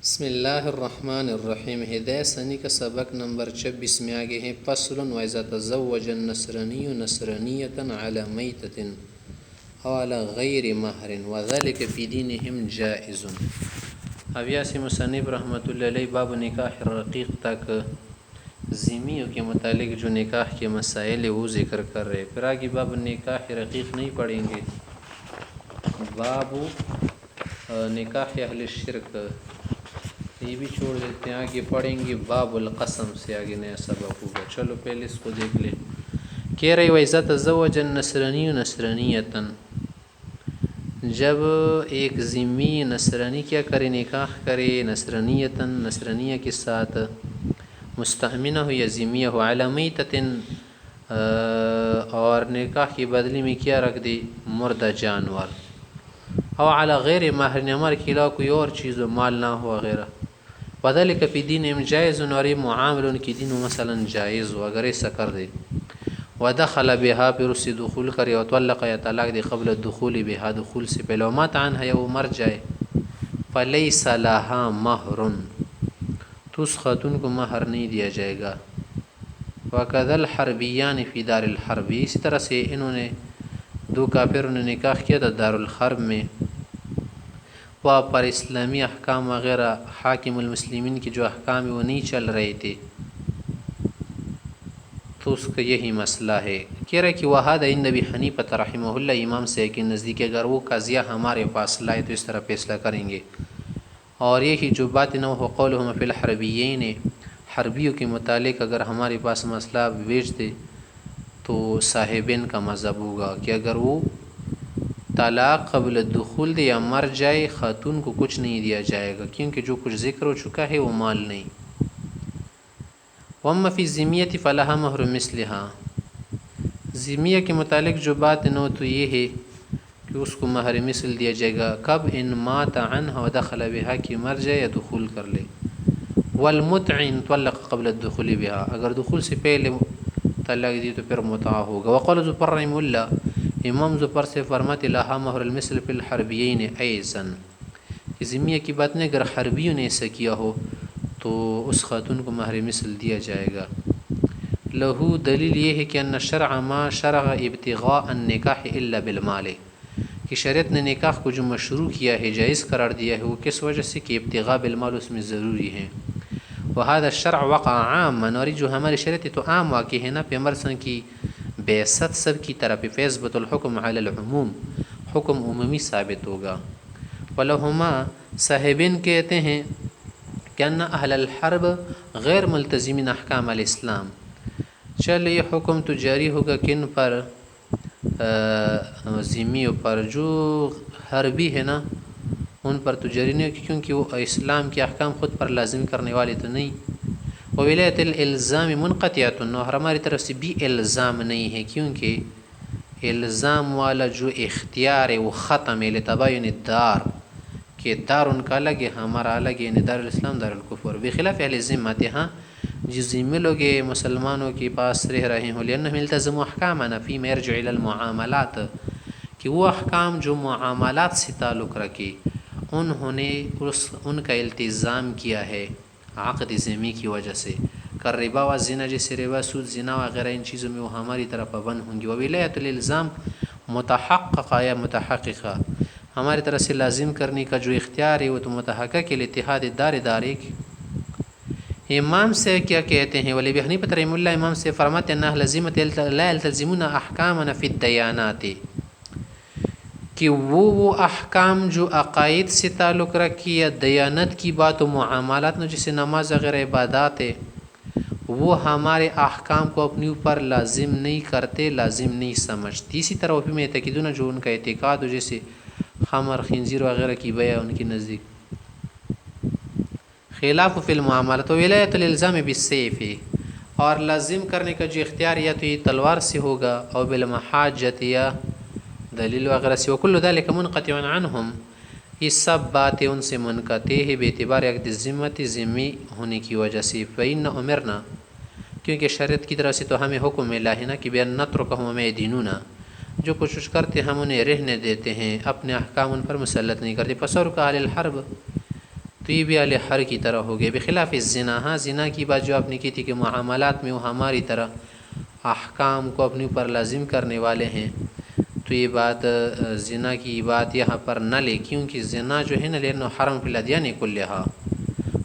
بسم اللہ الرحمن الرحیم ہدایہ ثانی کا سبق نمبر 26 میں آگے ہیں فصل وَإِذَا تَزَوَّجَ النَّصْرَانِيُّ نَصْرَانِيَّةً عَلَى مَيْتَةٍ أَوْ عَلَى غَيْرِ مَهْرٍ وَذَلِكَ فِي دِينِهِمْ جَائِزٌ۔ اب یاسی مصنف رحمۃ اللہ علیہ باب نکاح الرقیق تک ذمیوں کے متعلق جو نکاح کے مسائل ہے وہ ذکر کر رہے، پھر آگے باب نکاح رقیق نہیں پڑھیں گے، باب نکاح اہل شرک یہ بھی چھوڑ دیتے ہیں، آگے پڑھیں گے باب القسم سے آگے نیا سبق ہوگا۔ چلو پہلے اس کو دیکھ لیں۔ کہہ رہے وَإِذَا تَزَوَّجَ النَّصْرَانِيُّ نَصْرَانِيَّةً، جب ایک ذمی نصرانی کیا کرے، نکاح کرے نصرانیتاً نصرانیہ کے ساتھ، مستأمنہ ہو یا ذمیہ ہو، علی میتۃ اور نکاح کی بدلی میں کیا رکھ دے، مردہ جانور، او علی غیر مہر، ہمارے کے علاوہ کوئی اور چیز و مال نہ ہو وغیرہ، وذلک فی دینہم جائز، اور یہ معاملہ ان کی دین میں مثلا جائز ہو اگر ایسا کر دے، ودخل بها، پھر اس سے دخول کرے، وطلق یا طلاق دے قبل الدخول بها، دخول سے پہلے، ومات عنہا یا وہ مر جائے، فلیس لها مہر، تو اس خاتون کو مہر نہیں دیا جائے گا، وکذا الحربیان فی دار الحرب، اسی طرح سے انہوں نے دو کافروں نے نکاح کیا تھا دار الحرب میں، وہاں پر اسلامی احکام وغیرہ حاکم المسلمین کی جو احکام ہیں وہ نہیں چل رہے تھے، تو اس کا یہی مسئلہ ہے۔ کہہ رہے کہ وَهَذَا عِنْدَ أَبِي حَنِيفَةَ رحمہ اللہ، امام سے کہ نزدیک اگر وہ قضیہ ہمارے پاس لائے تو اس طرح فیصلہ کریں گے، اور یہی جو بات نہ ہو قولہم فی الحربیین، حربیوں کے متعلق اگر ہمارے پاس مسئلہ بیچ دے تو صاحبین کا مذہب ہوگا کہ اگر وہ طلاق قبل دخول دے یا مر جائے، خاتون کو کچھ نہیں دیا جائے گا، کیونکہ جو کچھ ذکر ہو چکا ہے وہ مال نہیں۔ وَأَمَّا فِي الذِّمِّيَّةِ فَلَهَا مَهْرُ مِثْلِهَا، ذمیہ کے متعلق جو بات نہ ہو تو یہ ہے کہ اس کو مہر مثل دیا جائے گا، کب ان مات عنها ودخل بها، کہ مر جائے یا دخول کر لے، والمتعن طلق قبل الدخول بها، اگر دخول سے پہلے طلاق دی تو پھر متع ہوگا۔ وقال زفر رحمہ اللہ، امام زفر سے فرماتے لها مہر المثل فی الحربیین ایضا، کہ ذمیہ کی بات نہیں، اگر حربیوں نے ایسا کیا ہو تو اس خاتون کو مہر مثل دیا جائے گا۔ لہو، دلیل یہ ہے کہ ان شرع ما شرع ابتغاء النکاح الا بالمال، کہ شریعت نے نکاح کو جو مشروع کیا ہے، جائز قرار دیا ہے، وہ کس وجہ سے کہ ابتغاء بالمال اس میں ضروری ہے۔ وهذا الشرع وقع عاما، اور جو ہماری شریعت ہے تو عام واقع ہے نا، پیغمبر صلی اللہ علیہ وسلم کی بعثت سب کی طرف، فیثبت الحکم علی العموم، حکم عمومی ثابت ہوگا۔ ولہما، صاحبین کہتے ہیں کہ ان اہل الحرب غیر ملتزمین احکام الاسلام، چل یہ حکم تو جاری ہوگا کن پر، ذمیوں پر، جو حربی ہے نا ان پر تو جاری نہیں ہوگی، کیونکہ وہ اسلام کے احکام خود پر لازم کرنے والے تو نہیں۔ وولایت الالزام منقطعۃ، اور ہماری طرف سے بھی الزام نہیں ہے، کیونکہ الزام والا جو اختیار ہے وہ ختم ہے، لتباین الدار، کہ دار ان کا الگ ہے ہمارا الگ ہے، یعنی دار الاسلام دار الکفر، بخلاف اہل ذمت، ہاں جو ذمہ لوگ مسلمانوں کے پاس رہ رہے ہیں، لأنہم التزموا احکامنا فیما یرجع الی المعاملات، کہ وہ احکام جو معاملات سے تعلق رکھے انہوں نے ان کا التزام کیا ہے عقد ذمی کی وجہ سے، کر ربا و زنا، جیسے ربا، سود، زنا وغیرہ ان چیزوں میں وہ ہماری طرف پابند ہوں گے۔ وولایت الالزام متحققہ یا متحققہ، ہماری طرف سے لازم کرنے کا جو اختیار ہے وہ تو متحقق ہے، الاتحاد دار ایک۔ امام سے کیا کہتے ہیں، ولی ابی حنیفہ رحمہ اللہ، امام سے فرماتے ہیں اہل ذمت لا یلتزمون احکامنا فی الدیانات، کہ وہ احکام جو عقائد سے تعلق رکھی یا دیانت کی بات و معاملات میں، جیسے نماز وغیرہ عبادات ہے، وہ ہمارے احکام کو اپنے اوپر لازم نہیں کرتے، لازم نہیں سمجھتی۔ اسی طرح وہ میں اعتقادون، جو ان کا اعتقاد ہو، جیسے خمر، خنزیر وغیرہ کی بیع ان کی نزدیک، خلاف فی المعاملات، ولایت الالزام بالسیف، اور لازم کرنے کا جو اختیار یا تو یہ تلوار سے ہوگا، اور بالمحاجت یا دلیل وغیرہ سے، وکل ذلک منقطع عنہم، یہ سب باتیں ان سے منقطع ہے باعتبار عقد ذمت، ذمی ہونے کی وجہ سے، فإن امرنا، کیونکہ شریعت کی طرف سے تو ہمیں حکم ملا ہے نا کہ بأن نترکہم وما یدینون، جو کچھ کرتے ہم انہیں رہنے دیتے ہیں، اپنے احکام ان پر مسلط نہیں کرتے۔ فصور کا اہل الحرب، تو یہ بھی اہل حر کی طرح ہو گئے، بخلاف الزنا۔ ہاں زنا کی بات جو آپ نے کی تھی کہ معاملات میں وہ ہماری طرح احکام کو اپنے اوپر لازم کرنے والے ہیں، تو یہ بات زنا کی بات یہاں پر نہ لے، کیونکہ زنا جو ہے نا لأنه حرام فی الادیان کلھا،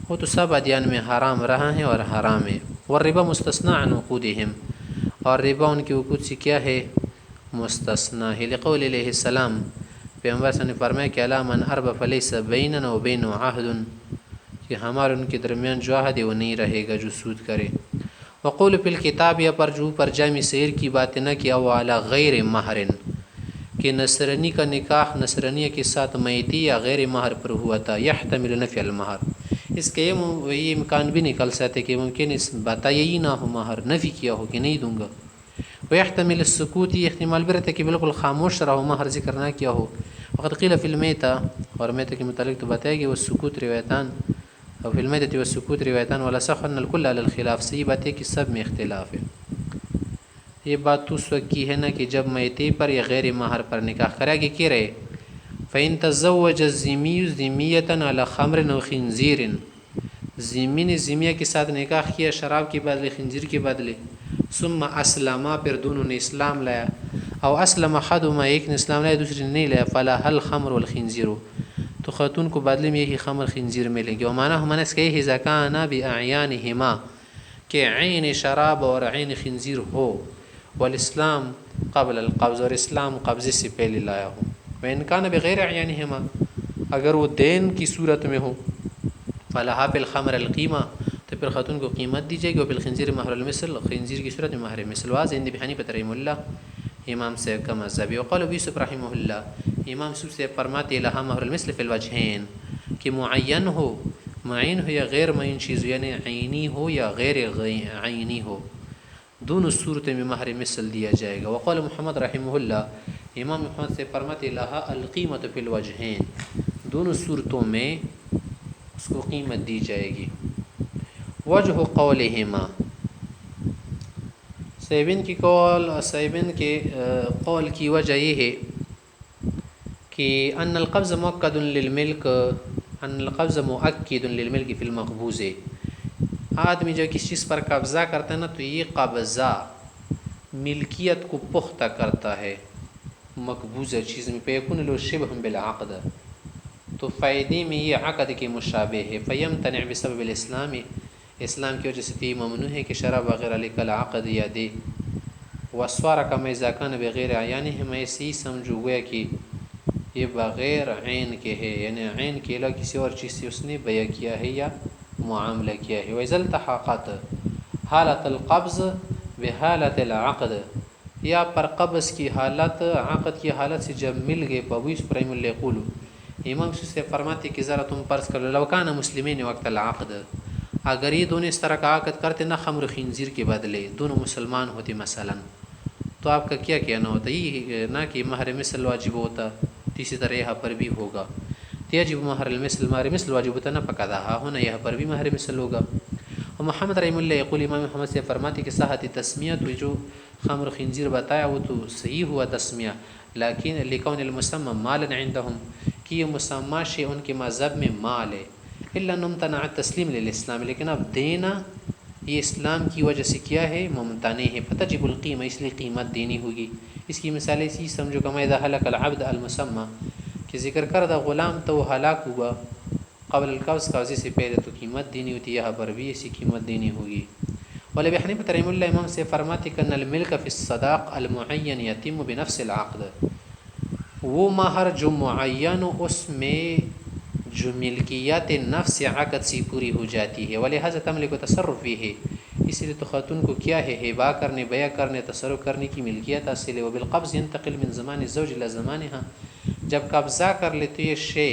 وہ تو سب ادیان میں حرام رہا ہے اور حرام ہے۔ والربا مستثنی عن عقودہم، اور ربا ان کی عقود سے کیا ہے؟ مستثنی ہے، لقول علیہ السلام، پیغمبر صلی اللہ علیہ وسلم نے فرمایا کہ الا من اربا فلیس بیننا و بینہ عہد، کہ ہمارے ان کے درمیان جو عہد ہے وہ نہیں رہے گا جو سود کرے۔ وقول فی الکتاب، یا پر جو پر جامع سیر کی بات نہ کیا، وہ علی غیر مہر، کہ نصرانی کا نکاح نصرانیہ کے ساتھ میتی یا غیر مہر پر ہوا تھا، یحتمل نفی المہر، اس کے یہ امکان بھی نکل سکتے کہ ممکن اس بتایا ہی نہ ہو مہر، نفی کیا ہو کہ نہیں دوں گا۔ ویحتمل السکوت، یہ احتمال بھی رہتا ہے کہ بالکل خاموش رہو، مہر ذکر نہ کیا ہو۔ وقد قیل فی المیتہ، اور میتہ کے متعلق تو بتایا کہ وہ سکوت روایتان، اور فی المیتہ و سکوت روایتان والاصح ان الکل علی الخلاف، صحیح بات ہے کہ سب میں اختلاف ہے۔ یہ بات تو اس وقت کی ہے نا کہ جب میتے پر یا غیر مہر پر نکاح کرا کہ کیا رہے، فإن تزوج الذمی ذمیۃ علی خمر و خنزیر، ذمی نے ذمیہ کے ساتھ نکاح کیا شراب کے بدلے، خنزیر کے بدلے، ثم اسلما، پھر دونوں نے اسلام لایا، او اسلم احدهما، ایک نے اسلام لایا دوسرے نے نہیں لایا، فلا هل خمر والخنزیر، تو خاتون کو بدلے میں یہی خمر خنزیر ملیں گے۔ ومعنی ہمانا اس کا یہ اذا کان باعیانہما، کہ عین شراب اور عین خنزیر ہو، والاسلام قبل القبض، اور اسلام قبضے سے پہلے لایا ہو، وان کان بغیر اعیانہما، اگر وہ دین کی صورت میں ہو، فلہا فی الخمر القیمہ، تو پھر خاتون کو قیمت دی جائے گی، وفی الخنزیر مہر المثل، خنزیر کی صورت میں مہر مثل۔ واضح عند ابی حنیفہ رحمہ اللہ، امام سے کا مذہب ہے۔ وقال ابو یوسف رحمہ اللہ، امام یوسف سے فرماتے لہا مہر المثل فی الوجہین، کہ معین ہو، معین ہو یا غیر معین چیز، یعنی عینی ہو یا غیر عینی ہو، دونوں صورتیں میں مہر مثل دیا جائے گا۔ وقال محمد رحمہ اللہ، امام محمد سے فرماتے لہا القیمت فی الوجہین، دونوں صورتوں میں اس کو قیمت دی جائے گی۔ وجہ قولہما، سیبن کے قول کی وجہ یہ ہے کہ ان القبض مؤکد للملک، ان القبض مؤکد للملک فی المقبوض، آدمی جو کسی چیز پر قبضہ کرتا ہے نا تو یہ قبضہ ملکیت کو پختہ کرتا ہے مقبوضہ چیز میں، فیکون له شبہ بالعقد، تو فائدے میں یہ عقد کے مشابہ ہے، فیمتنع بسبب الاسلام، اسلام کی وجہ سے تو یہ ممنوع ہے کہ شراب وغیرہ لکل عقد یا دے۔ وسوارہ کا اذا کان بغیر عیان، ہم ایسے ہی سمجھو گیا کہ یہ بغیر عین کے ہے، یعنی عین کے علاوہ کسی اور چیز سے اس نے بیع کیا ہے یا معاملہ کیا ہے۔ وَإِذَا الْتَحَقَتْ حالت القبض بحالت العقد، یا پر قبض کی حالت عقد کی حالت سے جب مل گئے، ابو ابراہیم اللہ یقول، امام سے فرماتے کہ ذرا تم فرض کر لو، لو کان مسلمین وقت العقد، اگر یہ دونوں اس طرح کا عقد کرتے نہ خمر خنزیر کے بدلے، دونوں مسلمان ہوتے مثلا، تو آپ کا کیا کہنا ہوتا؟ یہ نہ کہ مہر مثل واجب ہوتا، اسی طرح یہاں پر بھی ہوگا، یجب مہر المثل، مہر مثل واجب ہوتا نہ فقدھا ہونا، یہاں پر بھی مہر مثل ہوگا۔ اور محمد رحمہ اللہ یقول، امام محمد سے فرماتے کہ صحت تسمیہ، تو جو خمر خنزیر بتایا وہ تو صحیح ہوا تسمیہ، لیکن لکون المسمى مالا عندهم، کہ یہ مسمى شے ان کے مذہب میں مال ہے، الا نمتنع التسلیم للاسلام، لیکن اب دینا یہ اسلام کی وجہ سے کیا ہے؟ ممتنع ہے، فتجب القیمہ، اس لیے قیمت دینی ہوگی۔ اس کی مثال اسی سمجھو کہ اذا ہلک العبد المسمى، کہ ذکر کردہ غلام تو وہ ہلاک ہوا قبل القبض، قبضے سے پہلے، تو قیمت دینی ہوتی ہے، یہاں پر بھی اسی قیمت دینی ہوگی۔ ولی ابی حنیفہ رحمہ اللہ، امام سے فرماتے کہ ان الملک فی الصداق المعین یتم بنفس العقد، وہ مہر جو معین اس میں جو ملکیت نفس عقد سے پوری ہو جاتی ہے، ولہذا تملک تصرف بھی ہے، اس لیے تو خاتون کو کیا ہے؟ ہبا کرنے، بیع کرنے، تصرف کرنے کی ملکیت حاصل ہے۔ وبالقبض ينتقل من زمان الزوج الى زمانها، جب قبضہ کر لے تو یہ شے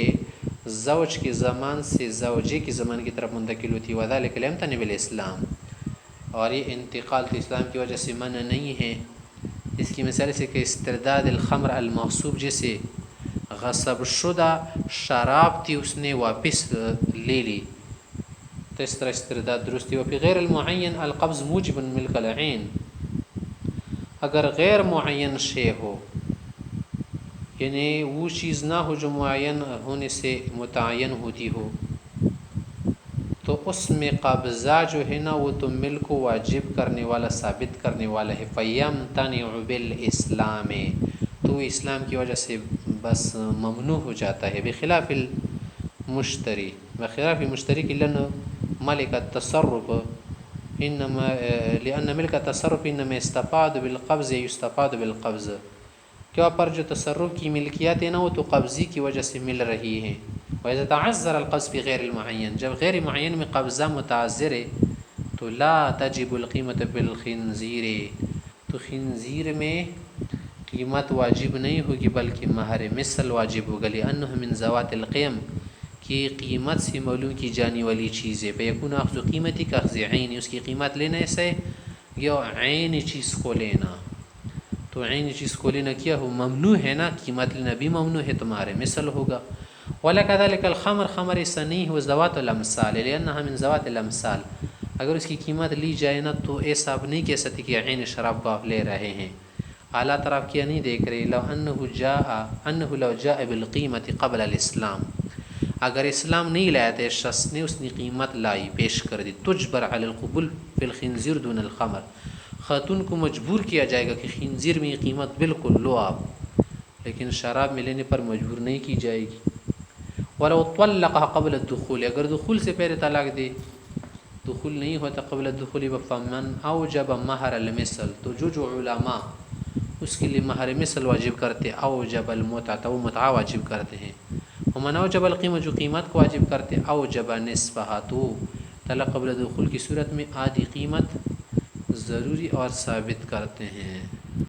زوج کے زمان سے زوجے کے زمان کی طرف منتقل ہوتی ہے، وذلك لم يمتنع بالاسلام، اور یہ انتقال تو اسلام کی وجہ سے منع نہیں ہے۔ اس کی مثال سے کہ استرداد الخمر المغصوب، جیسے غصب شدہ شراب تھی اس نے واپس لے لی، تو اس طرح استرداد درستی۔ وفی غیر المعین القبض موجب ملک العین، اگر غیر معین شے ہو، یعنی وہ چیز نہ ہو جو معین ہونے سے متعین ہوتی ہو، تو اس میں قبضہ جو ہے نا وہ تو ملک کو واجب کرنے والا ثابت کرنے والا ہے. فیمتنع بالاسلام، تو اسلام کی وجہ سے بس ممنوع ہو جاتا ہے. بخلاف المشتری، بخلاف مشتری کی لن ملک التصرف انما لأن ملک التصرف انما استفاد بالقبض یستفاد بالقبض، کیا پر جو تصرف کی ملکیت ہے نا وہ تو قبضی کی وجہ سے مل رہی ہیں. وإذا تعذر القبض في غیر المعین، جب غیر معین میں قبضہ متعذر ہے تو لا تجب القیمت بالخنزیر، تو خنزیر میں قیمت واجب نہیں ہوگی بلکہ مہر مثل واجب ہوگا. لأنه من ذوات القیم، کہ قیمت سے معلوم کی جانے والی چیز ہے. فیکون اخذ قیمتی کا اخذ عین، اس کی قیمت لینے سے یا عین چیز کو لینا، تو عین چیز کو لینا کیا ہو ممنوع ہے نا، قیمت لینا بھی ممنوع ہے، تمہارے مثل ہوگا. وَلَكَذَلِكَ الْخَمْرُ، خمر ایسا نہیں ہو ذوات الامثال، لأنها من ذوات الامثال، اگر اس کی قیمت لی جائے نا تو ایسا آپ نہیں کہہ سکتے کہ عین شراب کو آپ لے رہے ہیں. اعلیٰ طرف کیا نہیں دیکھ رہے، لو انه لو جاء بالقیمت قبل الاسلام، اگر اسلام نہیں لایا تھا شخص نے، اس نے قیمت لائی پیش کر دی. تجبر علی القبول فی الخنزیر دون الخمر، خاتون کو مجبور کیا جائے گا کہ خنزیر میں یہ قیمت بالکل لو آپ، لیکن شراب میں لینے پر مجبور نہیں کی جائے گی. ولو طلقها قبل الدخول، اگر دخول سے پہلے طلاق دے، دخول نہیں ہوتا قبل الدخول، فمن اوجب مہر المثل، تو جو علماء اس کے لیے مہر مثل واجب کرتے، اوجب المتعہ، وہ متعہ واجب کرتے ہیں. ومن اوجب القیمت، جو قیمت کو واجب کرتے، اوجب نصفها، تو طلاق قبل دخول کی صورت میں آدھی قیمت ضروری اور ثابت کرتے ہیں.